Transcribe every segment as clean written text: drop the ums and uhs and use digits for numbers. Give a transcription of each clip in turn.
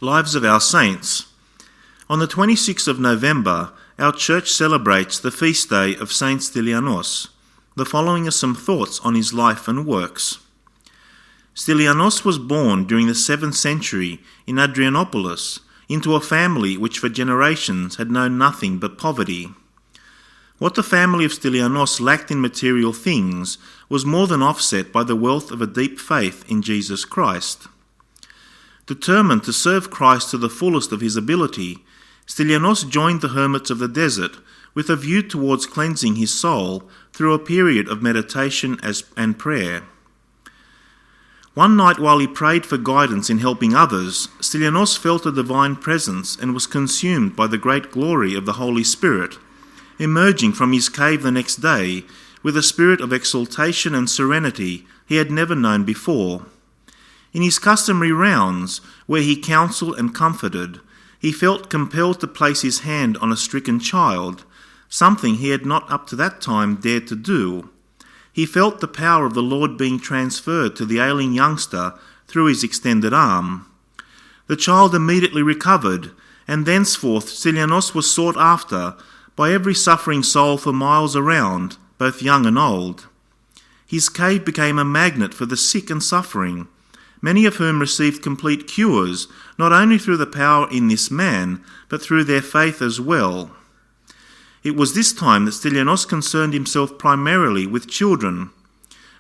Lives of our Saints. On the 26th of November, our church celebrates the feast day of Saint Stylianos. The following are some thoughts on his life and works. Stylianos was born during the 7th century in Adrianopolis into a family which for generations had known nothing but poverty. What the family of Stylianos lacked in material things was more than offset by the wealth of a deep faith in Jesus Christ. Determined to serve Christ to the fullest of his ability, Stylianos joined the hermits of the desert with a view towards cleansing his soul through a period of meditation and prayer. One night while he prayed for guidance in helping others, Stylianos felt a divine presence and was consumed by the great glory of the Holy Spirit. Emerging from his cave the next day with a spirit of exaltation and serenity he had never known before. In his customary rounds, where he counselled and comforted, he felt compelled to place his hand on a stricken child, something he had not up to that time dared to do. He felt the power of the Lord being transferred to the ailing youngster through his extended arm. The child immediately recovered, and thenceforth Stylianos was sought after by every suffering soul for miles around, both young and old. His cave became a magnet for the sick and suffering, many of whom received complete cures, not only through the power in this man, but through their faith as well. It was this time that Stylianos concerned himself primarily with children,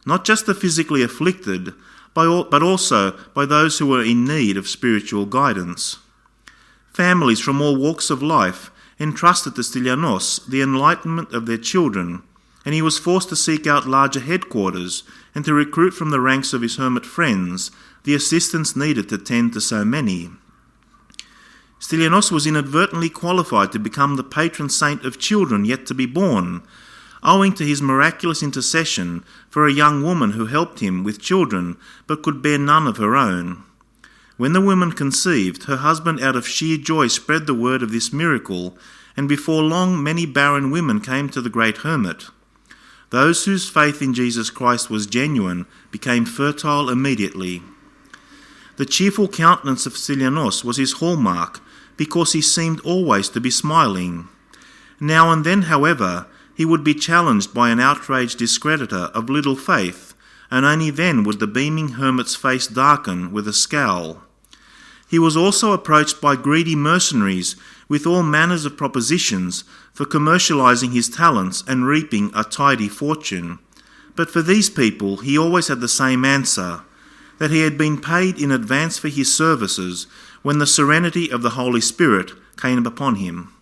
not just the physically afflicted, but also by those who were in need of spiritual guidance. Families from all walks of life entrusted to Stylianos the enlightenment of their children, and he was forced to seek out larger headquarters and to recruit from the ranks of his hermit friends the assistance needed to tend to so many. Stylianos was inadvertently qualified to become the patron saint of children yet to be born, owing to his miraculous intercession for a young woman who helped him with children but could bear none of her own. When the woman conceived, her husband out of sheer joy spread the word of this miracle, and before long many barren women came to the great hermit. Those whose faith in Jesus Christ was genuine became fertile immediately. The cheerful countenance of Stylianos was his hallmark, because he seemed always to be smiling. Now and then, however, he would be challenged by an outraged discreditor of little faith, and only then would the beaming hermit's face darken with a scowl. He was also approached by greedy mercenaries with all manners of propositions for commercializing his talents and reaping a tidy fortune. But for these people he always had the same answer, that he had been paid in advance for his services when the serenity of the Holy Spirit came upon him.